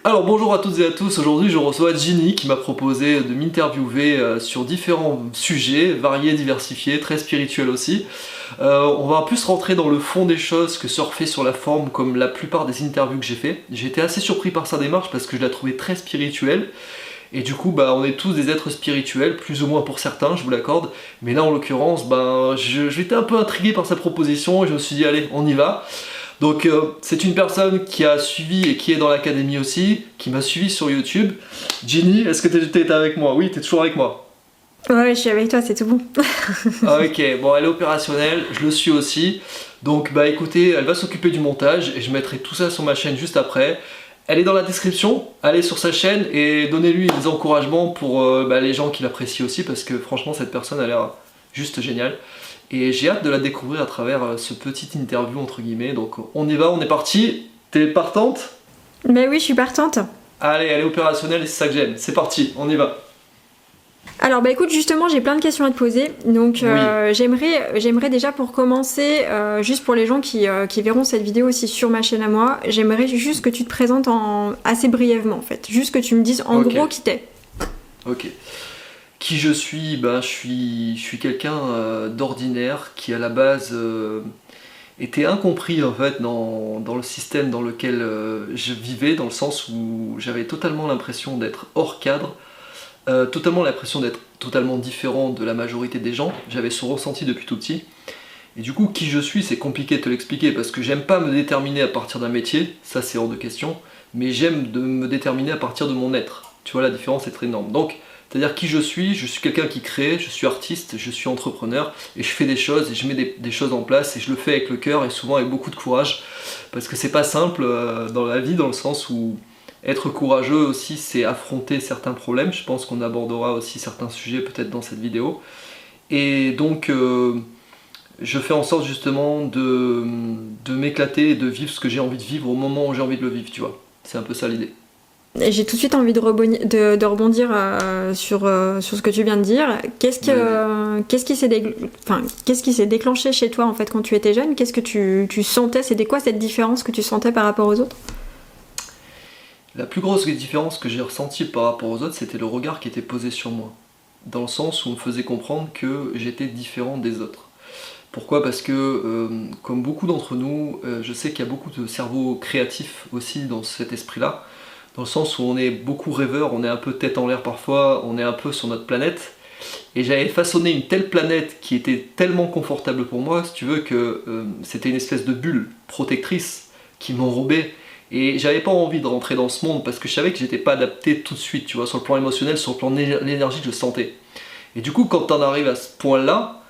Alors bonjour à toutes et à tous, aujourd'hui je reçois Ginny qui m'a proposé de m'interviewer sur différents sujets, variés, diversifiés, très spirituels aussi. On va plus rentrer dans le fond des choses que surfer sur la forme comme la plupart des interviews que j'ai fait. J'ai été assez surpris par sa démarche parce que je la trouvais très spirituelle. Et du coup, on est tous des êtres spirituels, plus ou moins pour certains, je vous l'accorde. Mais là, en l'occurrence, j'étais un peu intrigué par sa proposition et je me suis dit, allez, on y va. Donc, c'est une personne qui a suivi et qui est dans l'académie aussi, qui m'a suivi sur YouTube. Ginny, est-ce que t'es avec moi? Oui, t'es toujours avec moi. Ouais, je suis avec toi, c'est tout bon. Ok, bon, elle est opérationnelle, je le suis aussi. Donc, écoutez, elle va s'occuper du montage et je mettrai tout ça sur ma chaîne juste après. Elle est dans la description, allez sur sa chaîne et donnez-lui des encouragements pour les gens qui l'apprécient aussi parce que franchement cette personne a l'air juste géniale. Et j'ai hâte de la découvrir à travers ce petit interview entre guillemets. Donc on y va, on est parti. T'es partante? Mais oui, je suis partante. Allez, elle est opérationnelle et c'est ça que j'aime. C'est parti, on y va. Alors écoute, justement j'ai plein de questions à te poser, donc Oui. j'aimerais déjà pour commencer, juste pour les gens qui verront cette vidéo aussi sur ma chaîne à moi, j'aimerais juste que tu te présentes assez brièvement en fait, juste que tu me dises en gros qui t'es. Ok. Qui je suis? Je suis quelqu'un d'ordinaire qui à la base était incompris en fait dans le système dans lequel je vivais, dans le sens où j'avais totalement l'impression d'être hors cadre. Totalement l'impression d'être totalement différent de la majorité des gens. J'avais ce ressenti depuis tout petit. Et du coup, qui je suis, c'est compliqué de te l'expliquer parce que j'aime pas me déterminer à partir d'un métier, ça c'est hors de question, mais j'aime de me déterminer à partir de mon être. Tu vois, la différence est très énorme. Donc, c'est-à-dire qui je suis quelqu'un qui crée, je suis artiste, je suis entrepreneur et je fais des choses et je mets des choses en place et je le fais avec le cœur et souvent avec beaucoup de courage parce que c'est pas simple dans la vie dans le sens où être courageux aussi, c'est affronter certains problèmes. Je pense qu'on abordera aussi certains sujets peut-être dans cette vidéo. Et donc, je fais en sorte justement de m'éclater et de vivre ce que j'ai envie de vivre au moment où j'ai envie de le vivre, tu vois. C'est un peu ça l'idée. Et j'ai tout de suite envie de rebondir sur ce que tu viens de dire. Qu'est-ce qui s'est déclenché chez toi en fait quand tu étais jeune? Qu'est-ce que tu sentais? C'était quoi cette différence que tu sentais par rapport aux autres? La plus grosse différence que j'ai ressentie par rapport aux autres, c'était le regard qui était posé sur moi. Dans le sens où on me faisait comprendre que j'étais différent des autres. Pourquoi? Parce que, comme beaucoup d'entre nous, je sais qu'il y a beaucoup de cerveaux créatifs aussi dans cet esprit-là, dans le sens où on est beaucoup rêveurs, on est un peu tête en l'air parfois, on est un peu sur notre planète. Et j'avais façonné une telle planète qui était tellement confortable pour moi, si tu veux, que c'était une espèce de bulle protectrice qui m'enrobait. Et j'avais pas envie de rentrer dans ce monde parce que je savais que j'étais pas adapté tout de suite, tu vois, sur le plan émotionnel, sur le plan de l'énergie que je sentais. Et du coup, quand t'en arrives à ce point-là,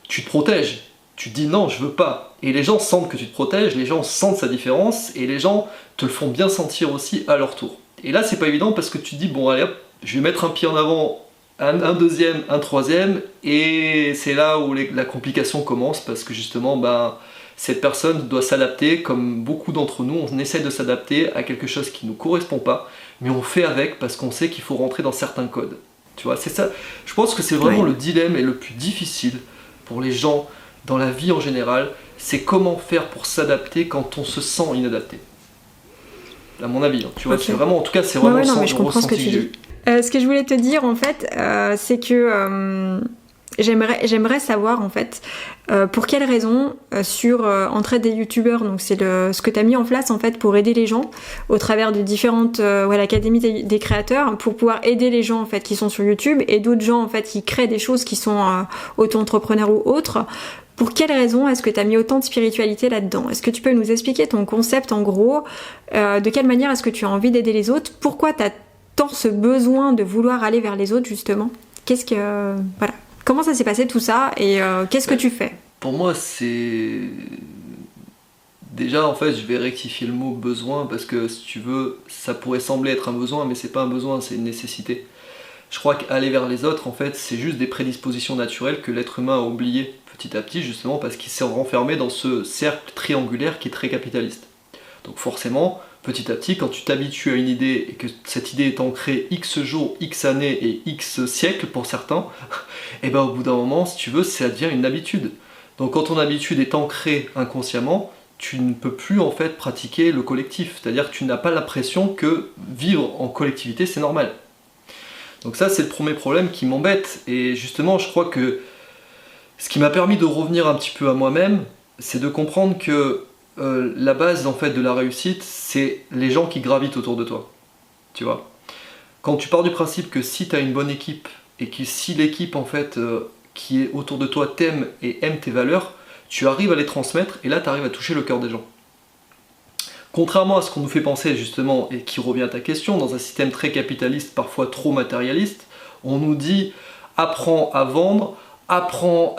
tu te protèges. Tu te dis non, je veux pas. Et les gens sentent que tu te protèges, les gens sentent sa différence, et les gens te le font bien sentir aussi à leur tour. Et là, c'est pas évident parce que tu te dis, bon, allez hop, je vais mettre un pied en avant, un deuxième, un troisième, et c'est là où la complication commence parce que justement, cette personne doit s'adapter, comme beaucoup d'entre nous, on essaie de s'adapter à quelque chose qui ne nous correspond pas, mais on fait avec parce qu'on sait qu'il faut rentrer dans certains codes. Tu vois, c'est ça. Je pense que c'est vraiment le dilemme et le plus difficile pour les gens dans la vie en général, c'est comment faire pour s'adapter quand on se sent inadapté. À mon avis, hein. Tu vois, Ok. c'est vraiment, en tout cas, c'est vraiment Non, le mais je comprends ce que ressenti tu que j'ai dis. eu. Ce que je voulais te dire en fait, c'est que j'aimerais savoir en fait pour quelles raisons sur Entraide des youtubeurs, donc c'est ce que tu as mis en place en fait pour aider les gens au travers de différentes l'académie des créateurs pour pouvoir aider les gens en fait qui sont sur YouTube et d'autres gens en fait qui créent des choses qui sont auto-entrepreneurs ou autres. Pour quelles raisons est-ce que tu as mis autant de spiritualité là-dedans? Est-ce que tu peux nous expliquer ton concept en gros? De quelle manière est-ce que tu as envie d'aider les autres? Pourquoi tu as tant ce besoin de vouloir aller vers les autres justement? Voilà. Comment ça s'est passé tout ça et qu'est-ce que tu fais? Pour moi, c'est... Déjà, en fait, je vais rectifier le mot besoin parce que, si tu veux, ça pourrait sembler être un besoin, mais c'est pas un besoin, c'est une nécessité. Je crois qu'aller vers les autres, en fait, c'est juste des prédispositions naturelles que l'être humain a oubliées petit à petit, justement parce qu'il s'est renfermé dans ce cercle triangulaire qui est très capitaliste. Donc forcément, petit à petit, quand tu t'habitues à une idée et que cette idée est ancrée X jours, X années et X siècles pour certains, et au bout d'un moment, si tu veux, ça devient une habitude. Donc quand ton habitude est ancrée inconsciemment, tu ne peux plus en fait pratiquer le collectif. C'est-à-dire que tu n'as pas l'impression que vivre en collectivité c'est normal. Donc ça c'est le premier problème qui m'embête. Et justement je crois que ce qui m'a permis de revenir un petit peu à moi-même, c'est de comprendre que la base en fait de la réussite, c'est les gens qui gravitent autour de toi. Tu vois ? Quand tu pars du principe que si tu as une bonne équipe et que si l'équipe en fait qui est autour de toi t'aime et aime tes valeurs, tu arrives à les transmettre et là tu arrives à toucher le cœur des gens. Contrairement à ce qu'on nous fait penser justement, et qui revient à ta question, dans un système très capitaliste, parfois trop matérialiste, on nous dit apprends à vendre, apprends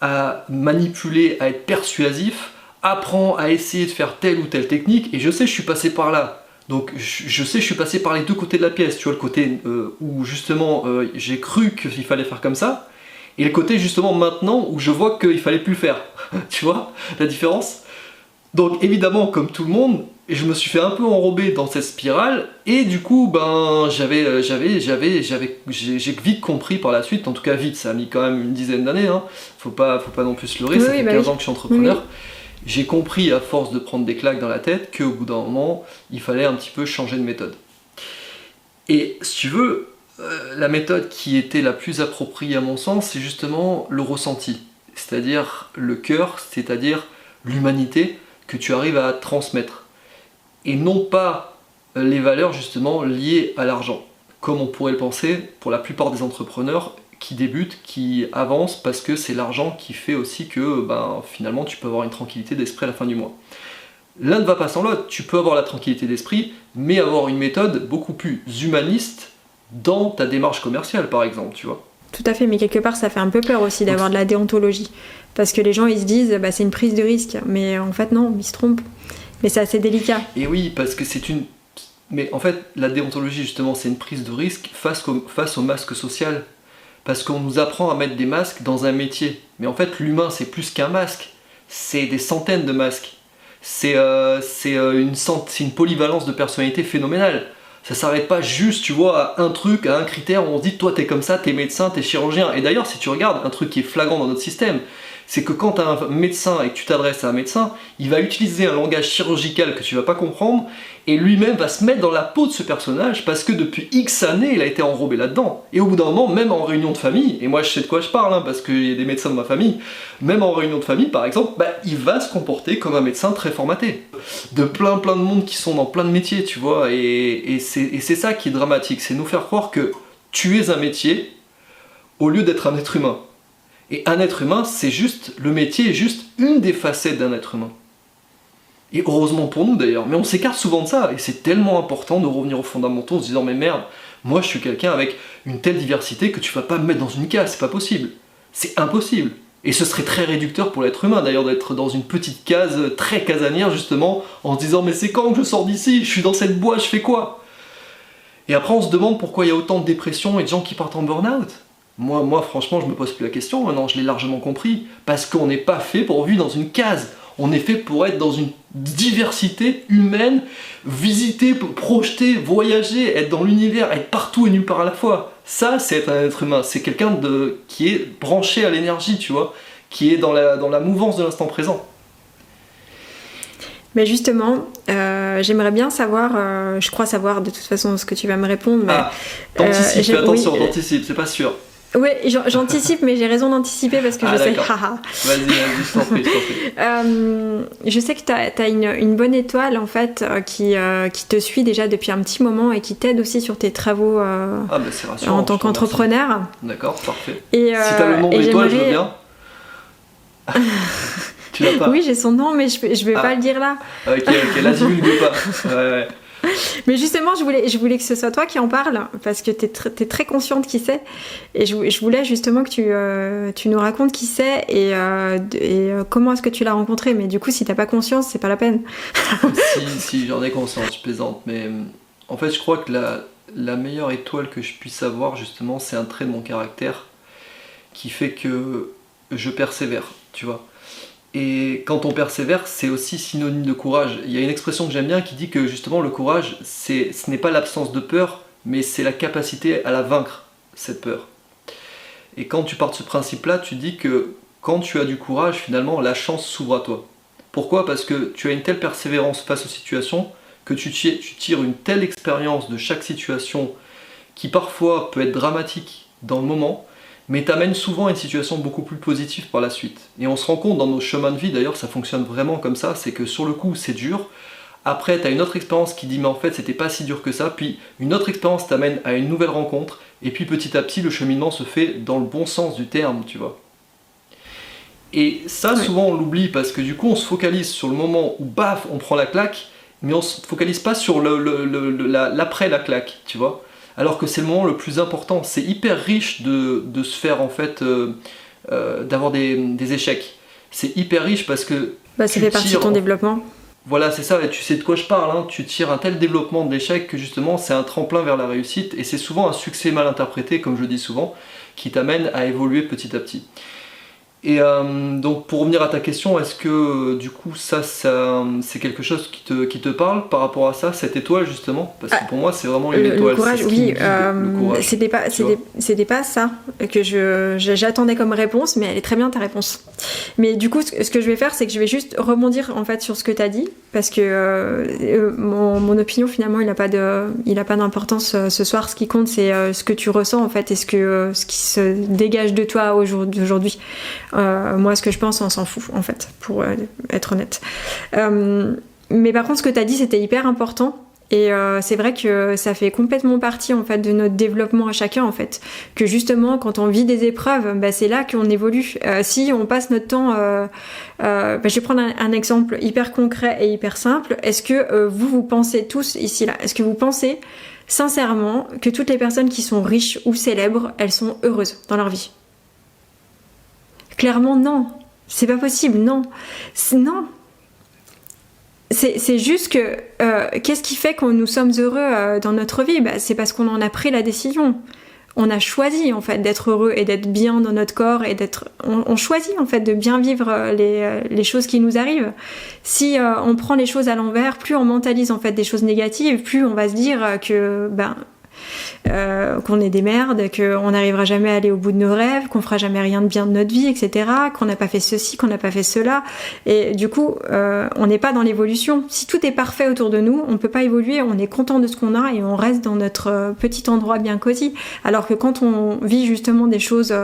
à manipuler, à être persuasif, apprends à essayer de faire telle ou telle technique, et je sais je suis passé par là. Donc je sais je suis passé par les deux côtés de la pièce, tu vois, le côté où justement j'ai cru qu'il fallait faire comme ça, et le côté justement maintenant où je vois qu'il fallait plus le faire. Tu vois la différence? Donc évidemment, comme tout le monde, je me suis fait un peu enrober dans cette spirale, et du coup, ben, j'ai vite compris par la suite, en tout cas vite, ça a mis quand même une dizaine d'années, hein. Faut pas non plus se leurrer, ça fait 15 ans que je suis entrepreneur. Oui. J'ai compris à force de prendre des claques dans la tête qu'au bout d'un moment, il fallait un petit peu changer de méthode. Et si tu veux, la méthode qui était la plus appropriée à mon sens, c'est justement le ressenti, c'est-à-dire le cœur, c'est-à-dire l'humanité que tu arrives à transmettre. Et non pas les valeurs justement liées à l'argent, comme on pourrait le penser pour la plupart des entrepreneurs qui débutent, qui avancent, parce que c'est l'argent qui fait aussi que ben, finalement tu peux avoir une tranquillité d'esprit à la fin du mois. L'un ne va pas sans l'autre, tu peux avoir la tranquillité d'esprit, mais avoir une méthode beaucoup plus humaniste dans ta démarche commerciale par exemple, tu vois. Tout à fait, mais quelque part ça fait un peu peur aussi d'avoir de la déontologie, parce que les gens ils se disent bah, c'est une prise de risque, mais en fait non, ils se trompent, mais c'est assez délicat. Et oui, parce que c'est une... Mais en fait la déontologie justement c'est une prise de risque face au masque social, parce qu'on nous apprend à mettre des masques dans un métier, mais en fait l'humain c'est plus qu'un masque, c'est des centaines de masques, c'est une polyvalence de personnalité phénoménale. Ça s'arrête pas juste, tu vois, à un truc, à un critère où on se dit toi t'es comme ça, t'es médecin, t'es chirurgien. Et d'ailleurs, si tu regardes un truc qui est flagrant dans notre système, c'est que quand t'as un médecin et que tu t'adresses à un médecin, il va utiliser un langage chirurgical que tu vas pas comprendre et lui-même va se mettre dans la peau de ce personnage parce que depuis X années, il a été enrobé là-dedans. Et au bout d'un moment, même en réunion de famille, et moi je sais de quoi je parle, hein, parce qu'il y a des médecins de ma famille, même en réunion de famille par exemple, bah, il va se comporter comme un médecin très formaté. De plein de monde qui sont dans plein de métiers, tu vois, et c'est ça qui est dramatique, c'est nous faire croire que tu es un métier au lieu d'être un être humain. Et un être humain, c'est juste, le métier est juste une des facettes d'un être humain. Et heureusement pour nous d'ailleurs, mais on s'écarte souvent de ça, et c'est tellement important de revenir aux fondamentaux en se disant mais merde, moi je suis quelqu'un avec une telle diversité que tu vas pas me mettre dans une case, c'est pas possible. C'est impossible. Et ce serait très réducteur pour l'être humain d'ailleurs d'être dans une petite case très casanière justement, en se disant mais c'est quand que je sors d'ici, je suis dans cette boîte, je fais quoi? Et après on se demande pourquoi il y a autant de dépression et de gens qui partent en burn-out. Moi franchement je me pose plus la question, maintenant je l'ai largement compris, parce qu'on n'est pas fait pour vivre dans une case. On est fait pour être dans une diversité humaine, visiter, projeter, voyager, être dans l'univers, être partout et nulle part à la fois. Ça, c'est être un être humain. C'est quelqu'un qui est branché à l'énergie, tu vois, qui est dans la mouvance de l'instant présent. Mais justement, j'aimerais bien savoir, je crois savoir de toute façon ce que tu vas me répondre. Mais, t'anticipes, fais attention, t'anticipes, c'est pas sûr. Oui, j'anticipe, mais j'ai raison d'anticiper parce que je sais. Vas-y, je t'en prie. Je sais que tu as une bonne étoile en fait qui te suit déjà depuis un petit moment et qui t'aide aussi sur tes travaux c'est rassurant, en tant qu'entrepreneur. D'accord, parfait. Si t'as le nom de l'étoile, je veux bien. Tu l'as pas? Oui, j'ai son nom, mais je vais pas le dire là. Ok, là divulgue pas. Ouais. Mais justement, je voulais que ce soit toi qui en parle, parce que t'es très consciente qui c'est, et je voulais justement que tu nous racontes qui c'est et comment est-ce que tu l'as rencontré. Mais du coup, si t'as pas conscience, c'est pas la peine. si, j'en ai conscience, je plaisante, mais en fait, je crois que la meilleure étoile que je puisse avoir, justement, c'est un trait de mon caractère qui fait que je persévère, tu vois. Et quand on persévère, c'est aussi synonyme de courage. Il y a une expression que j'aime bien qui dit que justement le courage, ce n'est pas l'absence de peur, mais c'est la capacité à la vaincre, cette peur. Et quand tu pars de ce principe-là, tu dis que quand tu as du courage, finalement, la chance s'ouvre à toi. Pourquoi? Parce que tu as une telle persévérance face aux situations que tu tires une telle expérience de chaque situation qui parfois peut être dramatique dans le moment, mais t'amène souvent à une situation beaucoup plus positive par la suite. Et on se rend compte dans nos chemins de vie, d'ailleurs ça fonctionne vraiment comme ça, c'est que sur le coup c'est dur, après t'as une autre expérience qui dit mais en fait c'était pas si dur que ça, puis une autre expérience t'amène à une nouvelle rencontre, et puis petit à petit le cheminement se fait dans le bon sens du terme, tu vois. Et ça souvent on l'oublie parce que du coup on se focalise sur le moment où baf on prend la claque, mais on se focalise pas sur l'après la claque, tu vois. Alors que c'est le moment le plus important. C'est hyper riche de se faire en fait, d'avoir des échecs. C'est hyper riche parce que ça fait partie de ton développement. Voilà, c'est ça, et tu sais de quoi je parle, hein. Tu tires un tel développement de l'échec que justement c'est un tremplin vers la réussite, et c'est souvent un succès mal interprété, comme je le dis souvent, qui t'amène à évoluer petit à petit. Et donc pour revenir à ta question, est-ce que du coup ça c'est quelque chose qui te parle par rapport à ça, cette étoile justement? Parce que pour moi c'est vraiment une étoile. Le courage, oui, le courage, c'était pas ça que j'attendais comme réponse, mais elle est très bien ta réponse. Mais du coup ce que je vais faire, c'est que je vais juste rebondir en fait sur ce que tu as dit, parce que mon opinion finalement il a pas d'importance ce soir. Ce qui compte c'est ce que tu ressens en fait, et ce qui se dégage de toi aujourd'hui. Moi, ce que je pense, on s'en fout, en fait, pour être honnête. Mais par contre, ce que tu as dit, c'était hyper important. Et c'est vrai que ça fait complètement partie, en fait, de notre développement à chacun, en fait. Que justement, quand on vit des épreuves, c'est là qu'on évolue. Si on passe notre temps... je vais prendre un exemple hyper concret et hyper simple. Est-ce que vous pensez tous, ici, là, est-ce que vous pensez sincèrement que toutes les personnes qui sont riches ou célèbres, elles sont heureuses dans leur vie? Clairement, non. C'est pas possible, non. Non. C'est juste que qu'est-ce qui fait que nous sommes heureux dans notre vie? C'est parce qu'on en a pris la décision. On a choisi en fait d'être heureux et d'être bien dans notre corps, et on choisit en fait de bien vivre les choses qui nous arrivent. Si on prend les choses à l'envers, plus on mentalise en fait des choses négatives, plus on va se dire que qu'on est des merdes, qu'on n'arrivera jamais à aller au bout de nos rêves, qu'on fera jamais rien de bien de notre vie, etc., qu'on n'a pas fait ceci, qu'on n'a pas fait cela, et du coup on n'est pas dans l'évolution. Si tout est parfait autour de nous, on peut pas évoluer, on est content de ce qu'on a et on reste dans notre petit endroit bien cosy. Alors que quand on vit justement des choses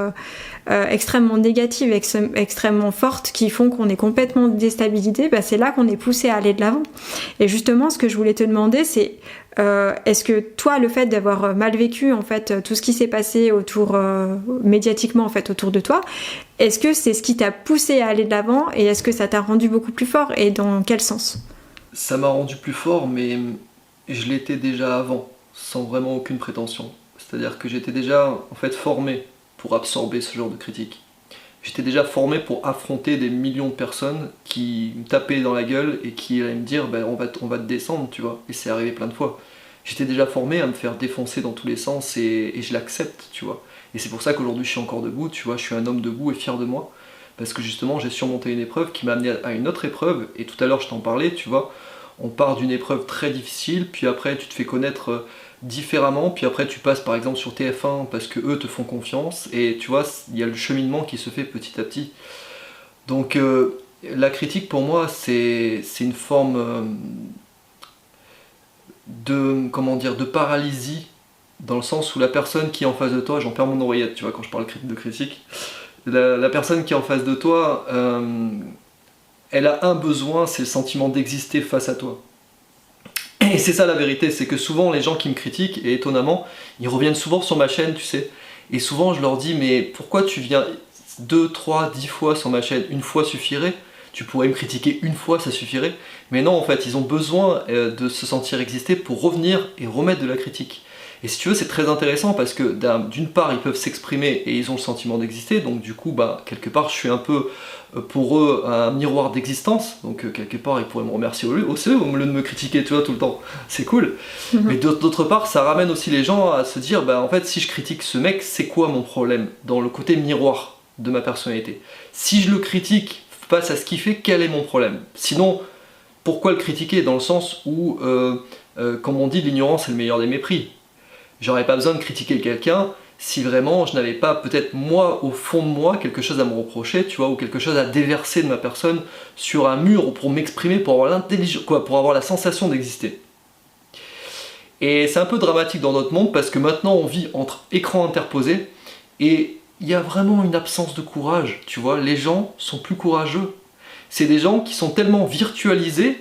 extrêmement négatives, extrêmement fortes, qui font qu'on est complètement déstabilisé, c'est là qu'on est poussé à aller de l'avant. Et justement, ce que je voulais te demander, c'est est-ce que toi, le fait d'avoir mal vécu en fait tout ce qui s'est passé autour médiatiquement en fait autour de toi, est-ce que c'est ce qui t'a poussé à aller de l'avant, et est-ce que ça t'a rendu beaucoup plus fort, et dans quel sens? Ça m'a rendu plus fort, mais je l'étais déjà avant, sans vraiment aucune prétention. C'est-à-dire que j'étais déjà en fait formé pour absorber ce genre de critiques. J'étais déjà formé pour affronter des millions de personnes qui me tapaient dans la gueule et qui allaient me dire on va te descendre, tu vois. Et c'est arrivé plein de fois. J'étais déjà formé à me faire défoncer dans tous les sens, et je l'accepte, tu vois. Et c'est pour ça qu'aujourd'hui je suis encore debout, tu vois. Je suis un homme debout et fier de moi, parce que justement j'ai surmonté une épreuve qui m'a amené à une autre épreuve. Et tout à l'heure je t'en parlais, tu vois. On part d'une épreuve très difficile, puis après tu te fais connaître différemment, puis après tu passes par exemple sur TF1 parce que eux te font confiance, et tu vois, il y a le cheminement qui se fait petit à petit. Donc la critique pour moi c'est une forme de paralysie, dans le sens où la personne qui est en face de toi, j'en perds mon oreillette, tu vois, quand je parle de critique, la personne qui est en face de toi, elle a un besoin, c'est le sentiment d'exister face à toi. Et c'est ça la vérité, c'est que souvent les gens qui me critiquent, et étonnamment, ils reviennent souvent sur ma chaîne, tu sais. Et souvent je leur dis, mais pourquoi tu viens 2, 3, 10 fois sur ma chaîne? Une fois suffirait? Tu pourrais me critiquer une fois, ça suffirait? Mais non, en fait, ils ont besoin de se sentir exister pour revenir et remettre de la critique. Et si tu veux, c'est très intéressant parce que d'une part, ils peuvent s'exprimer et ils ont le sentiment d'exister, donc du coup, quelque part, je suis un peu pour eux un miroir d'existence, donc quelque part, ils pourraient me remercier aussi au lieu de me critiquer, tu vois, tout le temps. C'est cool. Mais d'autre part, ça ramène aussi les gens à se dire, en fait, si je critique ce mec, c'est quoi mon problème dans le côté miroir de ma personnalité? Si je le critique face à ce qu'il fait, quel est mon problème? Sinon, pourquoi le critiquer? Dans le sens où, comme on dit, l'ignorance est le meilleur des mépris. J'aurais pas besoin de critiquer quelqu'un si vraiment je n'avais pas peut-être moi, au fond de moi, quelque chose à me reprocher, tu vois, ou quelque chose à déverser de ma personne sur un mur pour m'exprimer, pour avoir l'intelligence, quoi, pour avoir la sensation d'exister. Et c'est un peu dramatique dans notre monde parce que maintenant on vit entre écrans interposés et il y a vraiment une absence de courage, tu vois, les gens sont plus courageux. C'est des gens qui sont tellement virtualisés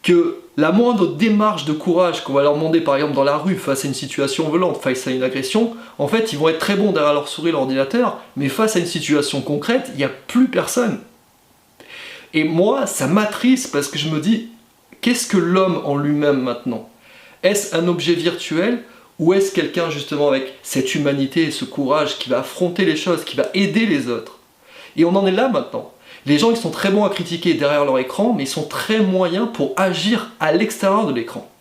que la moindre démarche de courage qu'on va leur demander par exemple dans la rue face à une situation violente, face à une agression, en fait ils vont être très bons derrière leur souris, l'ordinateur, mais face à une situation concrète, il n'y a plus personne. Et moi, ça m'attriste parce que je me dis, qu'est-ce que l'homme en lui-même maintenant ? Est-ce un objet virtuel ou est-ce quelqu'un justement avec cette humanité et ce courage qui va affronter les choses, qui va aider les autres ? Et on en est là maintenant. Les gens ils sont très bons à critiquer derrière leur écran, mais ils sont très moyens pour agir à l'extérieur de l'écran.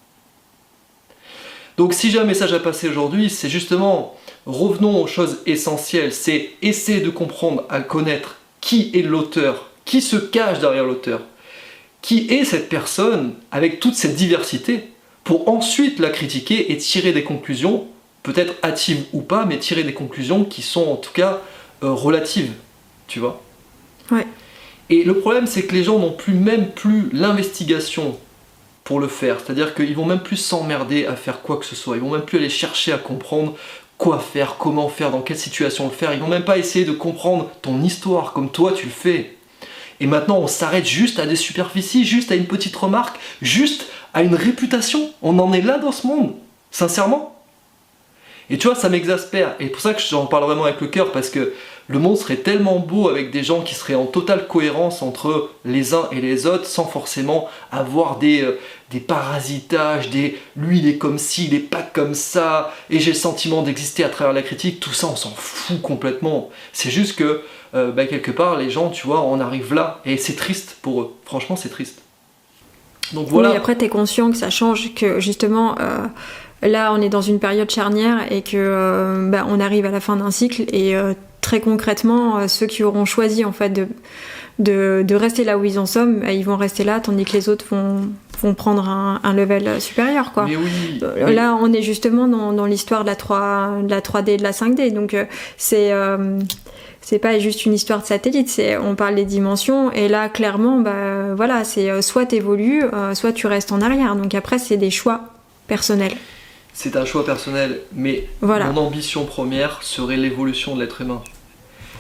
Donc si j'ai un message à passer aujourd'hui, c'est justement, revenons aux choses essentielles, c'est essayer de comprendre, à connaître qui est l'auteur, qui se cache derrière l'auteur, qui est cette personne avec toute cette diversité, pour ensuite la critiquer et tirer des conclusions, peut-être hâtives ou pas, mais tirer des conclusions qui sont en tout cas relatives, tu vois. Ouais. Et le problème, c'est que les gens n'ont même plus l'investigation pour le faire. C'est-à-dire qu'ils vont même plus s'emmerder à faire quoi que ce soit. Ils vont même plus aller chercher à comprendre quoi faire, comment faire, dans quelle situation le faire. Ils vont même pas essayer de comprendre ton histoire comme toi tu le fais. Et maintenant, on s'arrête juste à des superficies, juste à une petite remarque, juste à une réputation. On en est là dans ce monde, sincèrement. Et tu vois, ça m'exaspère. Et c'est pour ça que j'en parle vraiment avec le cœur, parce que le monde serait tellement beau avec des gens qui seraient en totale cohérence entre les uns et les autres, sans forcément avoir des parasitages, lui il est comme ci, il est pas comme ça, et j'ai le sentiment d'exister à travers la critique. Tout ça, on s'en fout complètement. C'est juste que, quelque part, les gens, tu vois, on arrive là, et c'est triste pour eux. Franchement, c'est triste. Donc voilà. Oui, après, t'es conscient que ça change, que justement... Là, on est dans une période charnière et que on arrive à la fin d'un cycle et très concrètement, ceux qui auront choisi en fait de rester là où ils en sont, ils vont rester là, tandis que les autres vont prendre un level supérieur, quoi. Mais oui, là, on est justement dans l'histoire de la 3D et de la 5D, donc c'est pas juste une histoire de satellite, on parle des dimensions, et là, clairement, voilà, c'est soit t'évolues, soit tu restes en arrière. Donc après, c'est des choix personnels. C'est un choix personnel, mais voilà. Mon ambition première serait l'évolution de l'être humain.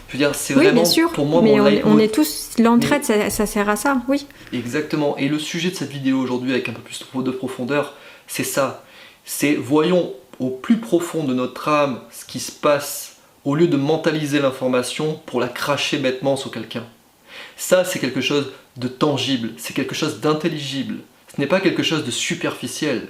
Je veux dire, c'est vraiment bien sûr, pour moi mais mon on est tous l'entraide, ça sert à ça, oui. Exactement. Et le sujet de cette vidéo aujourd'hui, avec un peu plus de profondeur, c'est ça. C'est voyons au plus profond de notre âme ce qui se passe, au lieu de mentaliser l'information pour la cracher bêtement sur quelqu'un. Ça, c'est quelque chose de tangible, c'est quelque chose d'intelligible. Ce n'est pas quelque chose de superficiel.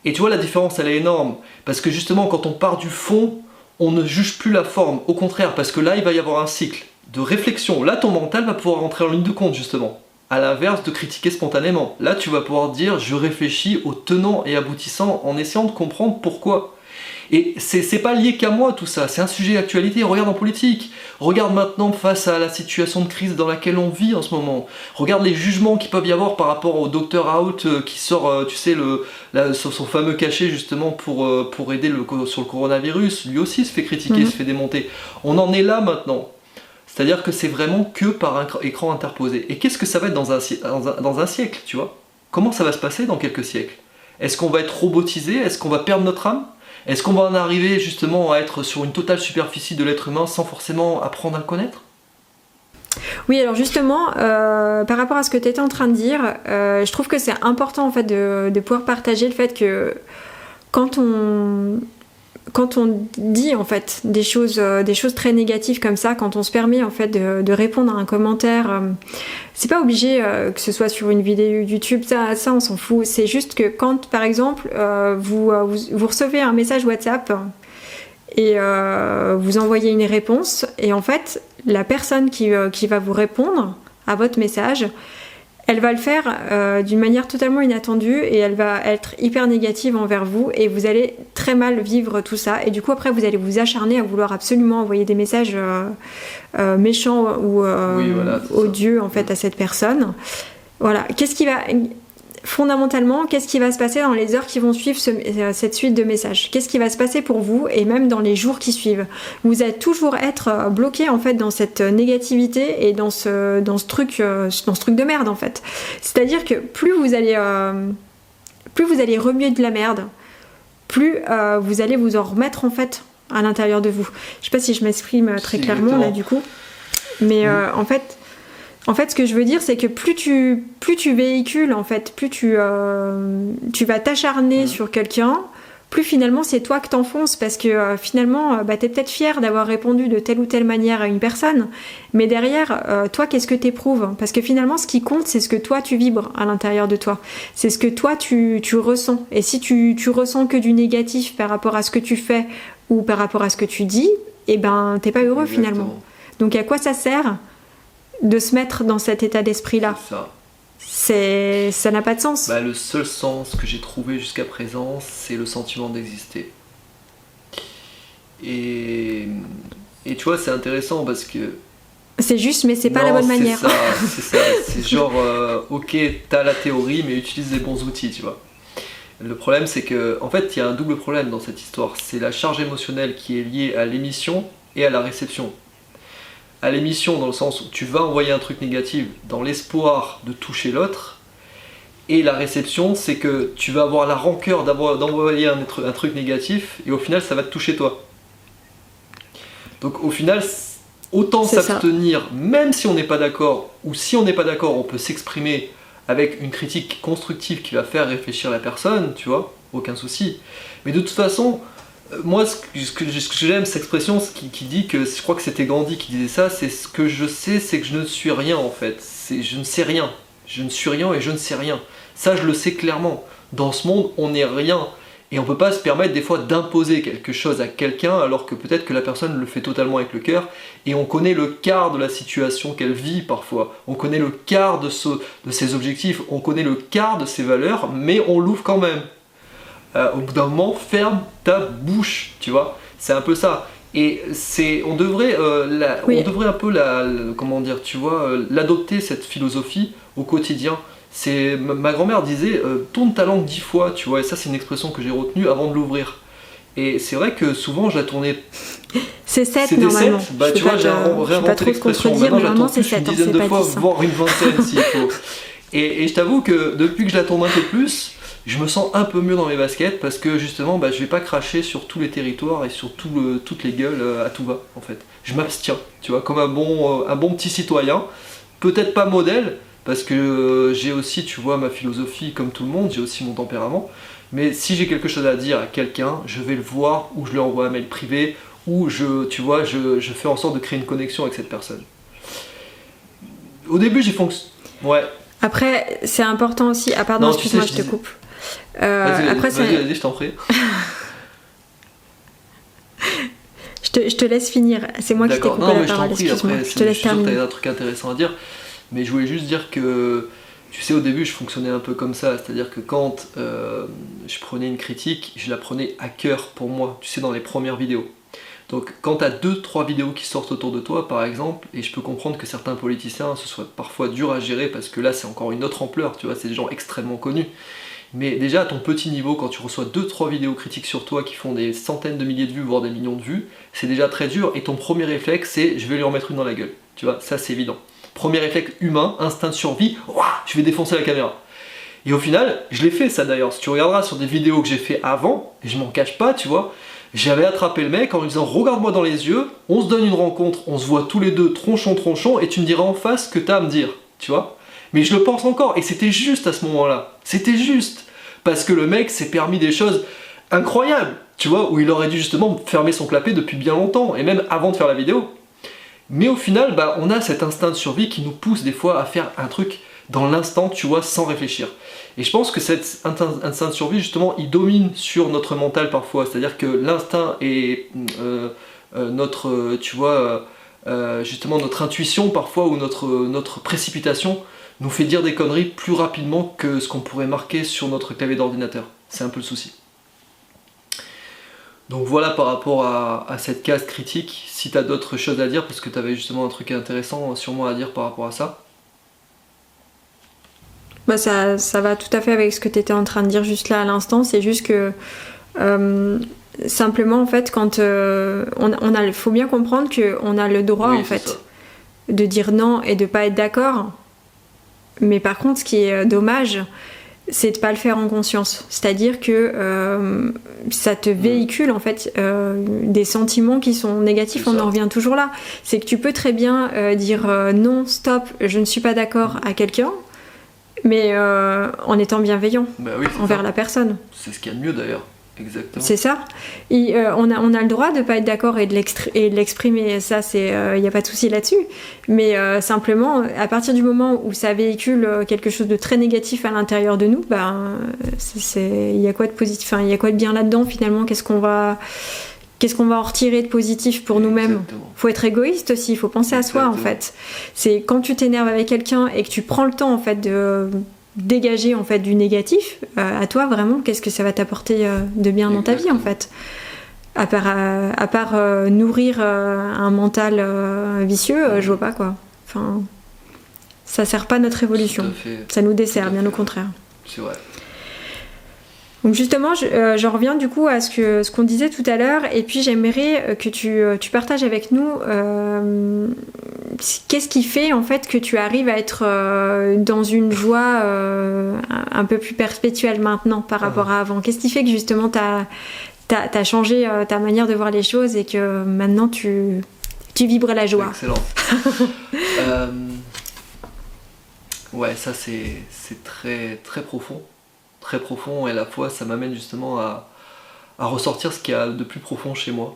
Et tu vois, la différence, elle est énorme. Parce que justement, quand on part du fond, on ne juge plus la forme. Au contraire, parce que là, il va y avoir un cycle de réflexion. Là, ton mental va pouvoir rentrer en ligne de compte, justement. À l'inverse de critiquer spontanément. Là, tu vas pouvoir dire, je réfléchis aux tenants et aboutissants en essayant de comprendre pourquoi. Et c'est pas lié qu'à moi tout ça, c'est un sujet d'actualité. Regarde en politique, regarde maintenant face à la situation de crise dans laquelle on vit en ce moment. Regarde les jugements qu'il peuvent y avoir par rapport au Dr Out qui sort, tu sais, sur son fameux cachet justement pour aider sur le coronavirus. Lui aussi se fait critiquer, se fait démonter. On en est là maintenant. C'est-à-dire que c'est vraiment que par un écran interposé. Et qu'est-ce que ça va être dans un siècle, tu vois ? Comment ça va se passer dans quelques siècles ? Est-ce qu'on va être robotisé ? Est-ce qu'on va perdre notre âme ? Est-ce qu'on va en arriver justement à être sur une totale superficie de l'être humain sans forcément apprendre à le connaître ? Oui, alors justement, par rapport à ce que tu étais en train de dire, je trouve que c'est important en fait de pouvoir partager le fait que quand on dit en fait des choses très négatives comme ça, quand on se permet en fait de répondre à un commentaire, c'est pas obligé que ce soit sur une vidéo YouTube, ça on s'en fout. C'est juste que quand par exemple vous recevez un message WhatsApp et vous envoyez une réponse, et en fait la personne qui va vous répondre à votre message, elle va le faire d'une manière totalement inattendue et elle va être hyper négative envers vous et vous allez très mal vivre tout ça. Et du coup, après, vous allez vous acharner à vouloir absolument envoyer des messages méchants ou odieux en fait à cette personne. Voilà. fondamentalement, qu'est-ce qui va se passer dans les heures qui vont suivre cette suite de messages? Qu'est-ce qui va se passer pour vous et même dans les jours qui suivent? Vous allez toujours être bloqué en fait dans cette négativité et dans ce truc de merde en fait. C'est-à-dire que plus vous allez remuer de la merde, plus vous allez vous en remettre en fait à l'intérieur de vous. Je sais pas si je m'exprime très clairement là du coup, mais en fait, ce que je veux dire, c'est que plus tu véhicules, en fait, plus tu vas t'acharner sur quelqu'un, plus finalement c'est toi que t'enfonces, parce que finalement, t'es peut-être fier d'avoir répondu de telle ou telle manière à une personne, mais derrière, toi, qu'est-ce que t'éprouves? Parce que finalement, ce qui compte, c'est ce que toi tu vibres à l'intérieur de toi. C'est ce que toi tu ressens. Et si tu ressens que du négatif par rapport à ce que tu fais ou par rapport à ce que tu dis, eh ben, t'es pas heureux finalement. Donc à quoi ça sert de se mettre dans cet état d'esprit-là? Ça n'a pas de sens. Le seul sens que j'ai trouvé jusqu'à présent, c'est le sentiment d'exister. Et tu vois, c'est intéressant parce que... C'est juste, mais c'est pas la bonne manière. C'est ça. C'est genre, ok, t'as la théorie, mais utilise les bons outils, tu vois. Le problème, c'est que, en fait, il y a un double problème dans cette histoire. C'est la charge émotionnelle qui est liée à l'émission et à la réception. À l'émission, dans le sens où tu vas envoyer un truc négatif dans l'espoir de toucher l'autre, et la réception, c'est que tu vas avoir la rancœur d'envoyer un truc négatif, et au final, ça va te toucher toi. Donc au final, autant s'abstenir, même si on n'est pas d'accord, ou si on n'est pas d'accord, on peut s'exprimer avec une critique constructive qui va faire réfléchir la personne, tu vois, aucun souci. Mais de toute façon, moi, ce que j'aime, cette expression qui dit que, je crois que c'était Gandhi qui disait ça, c'est ce que je sais, c'est que je ne suis rien en fait. Je ne sais rien. Je ne suis rien et je ne sais rien. Ça, je le sais clairement. Dans ce monde, on n'est rien. Et on ne peut pas se permettre des fois d'imposer quelque chose à quelqu'un alors que peut-être que la personne le fait totalement avec le cœur. Et on connaît le quart de la situation qu'elle vit parfois. On connaît le quart de ses objectifs. On connaît le quart de ses valeurs, mais on l'ouvre quand même. Au bout d'un moment, ferme ta bouche, tu vois, c'est un peu ça. Et on devrait un peu comment dire, tu vois, l'adopter cette philosophie au quotidien. Ma grand-mère disait tourne ta langue 10 fois, tu vois, et ça c'est une expression que j'ai retenue avant de l'ouvrir. Et c'est vrai que souvent je la tournais. C'est 7 normalement. 7, tu vois, j'ai réinventé l'expression. Maintenant je la tourne plus une dizaine de fois, voire une vingtaine s'il faut. Et je t'avoue que depuis que je la tourne un peu plus, je me sens un peu mieux dans mes baskets parce que justement je vais pas cracher sur tous les territoires et sur toutes les gueules à tout va en fait. Je m'abstiens, tu vois, comme un bon petit citoyen, peut-être pas modèle parce que j'ai aussi, tu vois, ma philosophie comme tout le monde, j'ai aussi mon tempérament, mais si j'ai quelque chose à dire à quelqu'un, je vais le voir ou je lui envoie un mail privé ou je fais en sorte de créer une connexion avec cette personne. Au début j'ai fonctionné. Ouais. Après, c'est important aussi. Ah pardon, excuse-moi, je te coupe. Vas-y, je t'en prie. je te laisse finir. C'est moi qui t'ai coupé la parole. Excuse-moi. Je te laisse terminer. T'avais un truc intéressant à dire, mais je voulais juste dire que, tu sais, au début, je fonctionnais un peu comme ça, c'est-à-dire que quand je prenais une critique, je la prenais à cœur pour moi. Tu sais, dans les premières vidéos. Donc quand tu as 2-3 vidéos qui sortent autour de toi par exemple, et je peux comprendre que certains politiciens ce soit parfois dur à gérer parce que là c'est encore une autre ampleur, tu vois, c'est des gens extrêmement connus. Mais déjà à ton petit niveau, quand tu reçois 2-3 vidéos critiques sur toi qui font des centaines de milliers de vues, voire des millions de vues, c'est déjà très dur et ton premier réflexe c'est je vais lui en mettre une dans la gueule. Tu vois, ça c'est évident. Premier réflexe humain, instinct de survie, je vais défoncer la caméra. Et au final, je l'ai fait ça d'ailleurs, si tu regarderas sur des vidéos que j'ai fait avant, et je m'en cache pas, tu vois, j'avais attrapé le mec en lui disant regarde-moi dans les yeux, on se donne une rencontre, on se voit tous les deux tronchon et tu me diras en face ce que t'as à me dire, tu vois. Mais je le pense encore et c'était juste à ce moment-là, c'était juste parce que le mec s'est permis des choses incroyables, tu vois, où il aurait dû justement fermer son clapet depuis bien longtemps et même avant de faire la vidéo. Mais au final, on a cet instinct de survie qui nous pousse des fois à faire un truc dans l'instant, tu vois, sans réfléchir. Et je pense que cet instinct de survie, justement, il domine sur notre mental parfois. C'est-à-dire que l'instinct et notre, tu vois, justement notre intuition parfois ou notre précipitation nous fait dire des conneries plus rapidement que ce qu'on pourrait marquer sur notre clavier d'ordinateur. C'est un peu le souci. Donc voilà par rapport à cette case critique. Si tu as d'autres choses à dire, parce que tu avais justement un truc intéressant sur moi à dire par rapport à ça. Bah ça va tout à fait avec ce que tu étais en train de dire juste là à l'instant. C'est juste que simplement en fait quand faut bien comprendre qu'on a le droit en fait de dire non et de pas être d'accord. Mais par contre ce qui est dommage, c'est de pas le faire en conscience. C'est-à-dire que ça te véhicule en fait des sentiments qui sont négatifs. On en revient toujours là. C'est que tu peux très bien dire non, stop, je ne suis pas d'accord à quelqu'un, mais en étant bienveillant envers la personne. C'est ce qu'il y a de mieux d'ailleurs. Exactement. C'est ça. On a le droit de ne pas être d'accord et de l'exprimer, ça, il n'y a pas de souci là-dessus. Mais simplement, à partir du moment où ça véhicule quelque chose de très négatif à l'intérieur de nous, il y a quoi de positif, il y a quoi de bien là-dedans finalement, qu'est-ce qu'on va en retirer de positif pour nous-mêmes. Faut être égoïste aussi, il faut penser à soi en fait. C'est quand tu t'énerves avec quelqu'un et que tu prends le temps en fait de dégager en fait du négatif, à toi vraiment qu'est-ce que ça va t'apporter de bien dans ta vie en fait, à part nourrir un mental vicieux, je vois pas quoi. Enfin, ça sert pas notre évolution, ça nous dessert, bien au contraire. C'est vrai. Donc justement, je reviens du coup à ce qu'on disait tout à l'heure, et puis j'aimerais que tu partages avec nous qu'est-ce qui fait en fait que tu arrives à être dans une joie un peu plus perpétuelle maintenant par rapport à avant. Qu'est-ce qui fait que justement t'as changé ta manière de voir les choses et que maintenant tu vibres la joie. Excellent. Ouais, ça c'est très très profond. Très profond, et à la fois ça m'amène justement à ressortir ce qu'il y a de plus profond chez moi.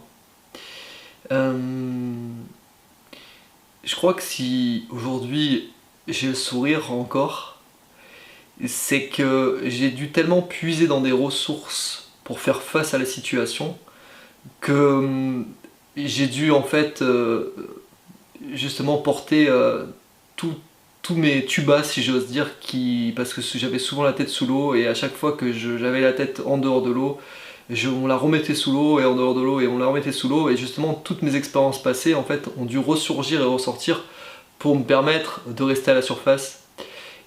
Je crois que si aujourd'hui j'ai le sourire encore, c'est que j'ai dû tellement puiser dans des ressources pour faire face à la situation que j'ai dû en fait justement porter tous mes tubas, si j'ose dire, parce que j'avais souvent la tête sous l'eau, et à chaque fois que j'avais la tête en dehors de l'eau, on la remettait sous l'eau, et en dehors de l'eau, et on la remettait sous l'eau, et justement toutes mes expériences passées en fait ont dû ressurgir et ressortir pour me permettre de rester à la surface.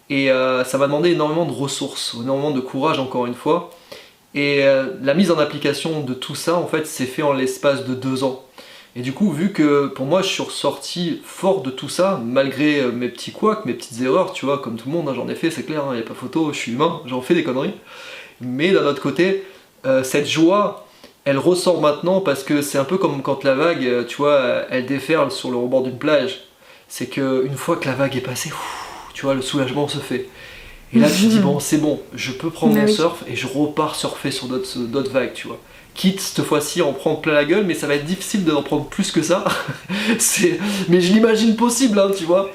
Et ça m'a demandé énormément de ressources, énormément de courage encore une fois, et la mise en application de tout ça en fait s'est fait en l'espace de 2 ans. Et du coup, vu que pour moi je suis ressorti fort de tout ça, malgré mes petits couacs, mes petites erreurs, tu vois, comme tout le monde, hein, j'en ai fait, c'est clair, il n'y a pas photo, je suis humain, j'en fais des conneries. Mais d'un autre côté, cette joie, elle ressort maintenant parce que c'est un peu comme quand la vague, tu vois, elle déferle sur le rebord d'une plage. C'est qu'une fois que la vague est passée, tu vois, le soulagement se fait. Et là tu te dis, bon, c'est bon, je peux prendre mon surf et je repars surfer sur d'autres vagues, tu vois. Quitte cette fois-ci en prendre plein la gueule, mais ça va être difficile d'en prendre plus que ça. Mais je l'imagine possible, hein, tu vois.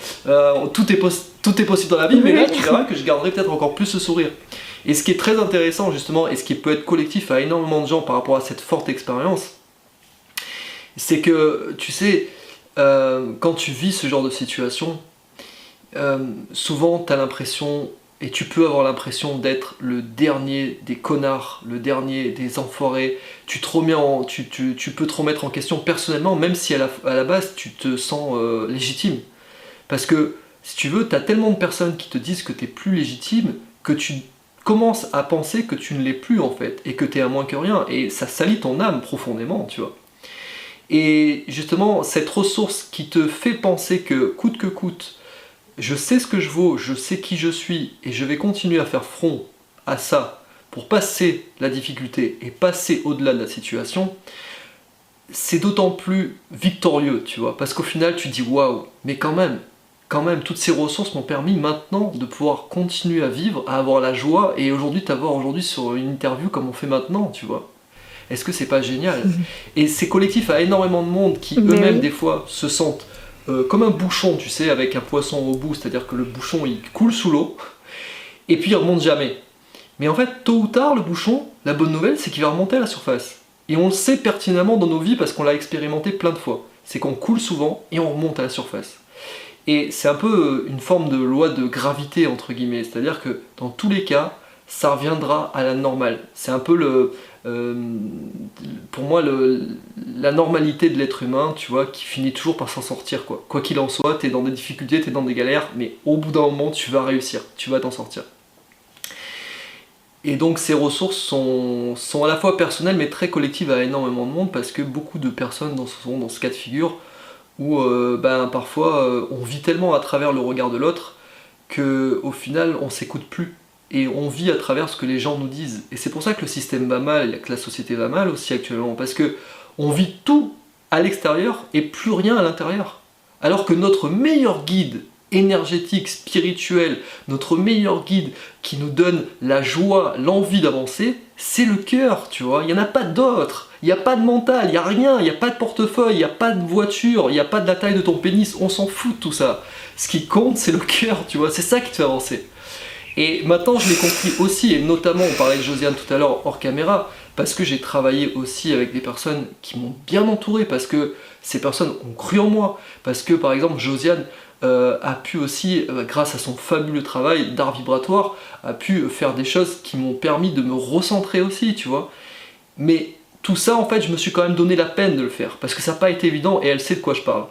Tout est possible dans la vie, mais là tu verras que je garderai peut-être encore plus ce sourire. Et ce qui est très intéressant justement, et ce qui peut être collectif à énormément de gens par rapport à cette forte expérience, c'est que, tu sais, quand tu vis ce genre de situation, souvent tu as l'impression... Et tu peux avoir l'impression d'être le dernier des connards, le dernier des enfoirés. Tu peux te remettre en question personnellement, même si à la base tu te sens légitime. Parce que, si tu veux, tu as tellement de personnes qui te disent que tu es plus légitime, que tu commences à penser que tu ne l'es plus en fait, et que tu es à moins que rien. Et ça salit ton âme profondément, tu vois. Et justement, cette ressource qui te fait penser que coûte que coûte, je sais ce que je vaux, je sais qui je suis, et je vais continuer à faire front à ça pour passer la difficulté et passer au-delà de la situation, c'est d'autant plus victorieux, tu vois, parce qu'au final tu dis waouh, mais quand même, toutes ces ressources m'ont permis maintenant de pouvoir continuer à vivre, à avoir la joie, et aujourd'hui t'avoir aujourd'hui sur une interview comme on fait maintenant, tu vois. Est-ce que c'est pas génial? Et c'est collectif à énormément de monde qui eux-mêmes des fois se sentent comme un bouchon, tu sais, avec un poisson au bout, c'est-à-dire que le bouchon il coule sous l'eau et puis il remonte jamais. Mais en fait, tôt ou tard, le bouchon, la bonne nouvelle, c'est qu'il va remonter à la surface. Et on le sait pertinemment dans nos vies parce qu'on l'a expérimenté plein de fois. C'est qu'on coule souvent et on remonte à la surface. Et c'est un peu une forme de loi de gravité, entre guillemets, c'est-à-dire que dans tous les cas, ça reviendra à la normale. C'est un peu pour moi la normalité de l'être humain, tu vois, qui finit toujours par s'en sortir, quoi. Quoi qu'il en soit, t'es dans des difficultés, t'es dans des galères, mais au bout d'un moment, tu vas réussir, tu vas t'en sortir. Et donc ces ressources sont à la fois personnelles mais très collectives à énormément de monde parce que beaucoup de personnes sont dans ce cas de figure où parfois on vit tellement à travers le regard de l'autre qu'au final on s'écoute plus. Et on vit à travers ce que les gens nous disent. Et c'est pour ça que le système va mal et que la société va mal aussi actuellement. Parce que on vit tout à l'extérieur et plus rien à l'intérieur. Alors que notre meilleur guide énergétique, spirituel, notre meilleur guide qui nous donne la joie, l'envie d'avancer, c'est le cœur, tu vois. Il n'y en a pas d'autre. Il n'y a pas de mental, il n'y a rien, il n'y a pas de portefeuille, il n'y a pas de voiture, il n'y a pas de la taille de ton pénis, on s'en fout de tout ça. Ce qui compte, c'est le cœur, tu vois, c'est ça qui te fait avancer. Et maintenant, je l'ai compris aussi, et notamment, on parlait de Josiane tout à l'heure hors caméra, parce que j'ai travaillé aussi avec des personnes qui m'ont bien entouré, parce que ces personnes ont cru en moi, parce que par exemple, Josiane a pu aussi, grâce à son fabuleux travail d'art vibratoire, a pu faire des choses qui m'ont permis de me recentrer aussi, tu vois. Mais tout ça, en fait, je me suis quand même donné la peine de le faire, parce que ça n'a pas été évident, et elle sait de quoi je parle.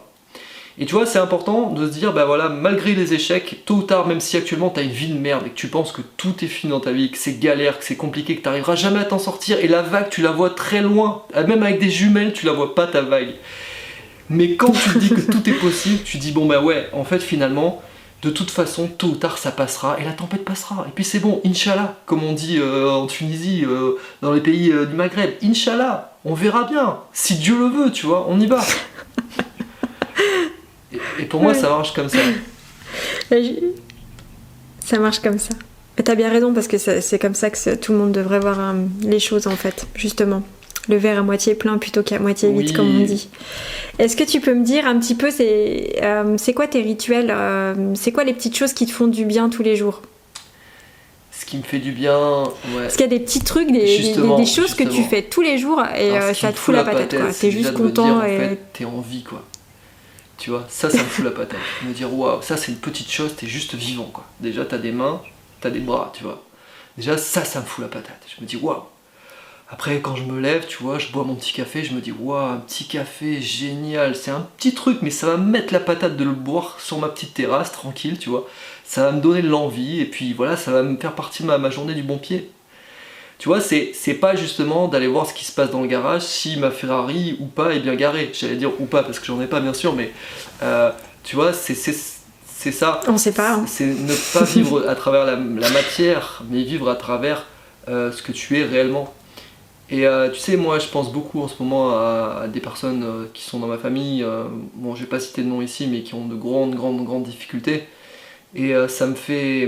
Et tu vois, c'est important de se dire, bah voilà, malgré les échecs, tôt ou tard, même si actuellement tu as une vie de merde et que tu penses que tout est fini dans ta vie, que c'est galère, que c'est compliqué, que tu n'arriveras jamais à t'en sortir, et la vague, tu la vois très loin, même avec des jumelles, tu la vois pas ta vague. Mais quand tu te dis que tout est possible, tu dis, bon bah ouais, en fait finalement, de toute façon, tôt ou tard, ça passera, et la tempête passera. Et puis c'est bon, Inch'Allah, comme on dit en Tunisie, dans les pays du Maghreb, Inch'Allah, on verra bien, si Dieu le veut, tu vois, on y va. Et pour moi, ça marche comme ça. Ça marche comme ça. Et t'as bien raison, parce que c'est comme ça que tout le monde devrait voir les choses, en fait, justement. Le verre à moitié plein plutôt qu'à moitié vide, comme on dit. Est-ce que tu peux me dire un petit peu, c'est quoi tes rituels, c'est quoi les petites choses qui te font du bien tous les jours? Ce qui me fait du bien, ouais. Est-ce qu'il y a des petits trucs, des choses que tu fais tous les jours et ça te fout la patate, quoi. T'es juste content dire, et... En fait, t'es en vie, quoi. Tu vois, ça me fout la patate. Me dire, waouh, ça c'est une petite chose, t'es juste vivant, quoi. Déjà, t'as des mains, t'as des bras, tu vois. Déjà, ça me fout la patate. Je me dis, waouh. Après, quand je me lève, tu vois, je bois mon petit café, je me dis, waouh, un petit café, génial. C'est un petit truc, mais ça va me mettre la patate de le boire sur ma petite terrasse, tranquille, tu vois. Ça va me donner de l'envie, et puis voilà, ça va me faire partie de ma journée du bon pied. Tu vois, c'est pas justement d'aller voir ce qui se passe dans le garage, si ma Ferrari ou pas est bien garée. J'allais dire ou pas, parce que j'en ai pas, bien sûr, mais tu vois, c'est ça. On sait pas. Hein. C'est ne pas vivre à travers la matière, mais vivre à travers ce que tu es réellement. Et tu sais, moi, je pense beaucoup en ce moment à des personnes qui sont dans ma famille, bon, je vais pas citer de nom ici, mais qui ont de grandes difficultés. Et ça me fait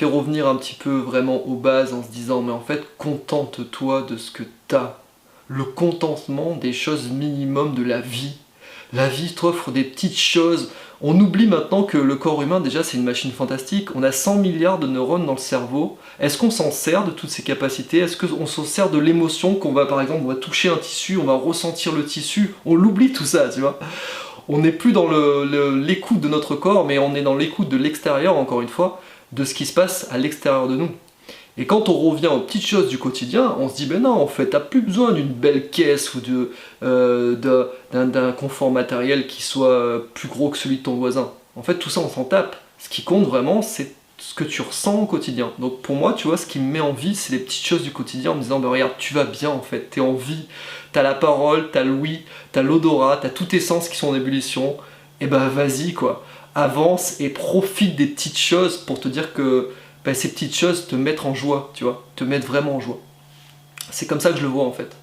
revenir un petit peu vraiment aux bases en se disant, mais en fait, contente-toi de ce que t'as. Le contentement des choses minimum de la vie. La vie t'offre des petites choses. On oublie maintenant que le corps humain, déjà, c'est une machine fantastique. On a 100 milliards de neurones dans le cerveau. Est-ce qu'on s'en sert de toutes ces capacités? Est-ce qu'on s'en sert de l'émotion qu'on va, par exemple, on va toucher un tissu, on va ressentir le tissu? On l'oublie tout ça, tu vois. On n'est plus dans l'écoute de notre corps, mais on est dans l'écoute de l'extérieur, encore une fois, de ce qui se passe à l'extérieur de nous. Et quand on revient aux petites choses du quotidien, on se dit, ben non, en fait, t'as plus besoin d'une belle caisse ou d'un confort matériel qui soit plus gros que celui de ton voisin. En fait, tout ça, on s'en tape. Ce qui compte vraiment, c'est ce que tu ressens au quotidien. Donc pour moi, tu vois, ce qui me met en vie, c'est les petites choses du quotidien en me disant, ben regarde, tu vas bien en fait, t'es en vie, t'as la parole, t'as l'ouïe, t'as l'odorat, t'as tous tes sens qui sont en ébullition, et ben vas-y quoi, avance et profite des petites choses pour te dire que ces petites choses te mettent en joie, tu vois, te mettent vraiment en joie. C'est comme ça que je le vois en fait.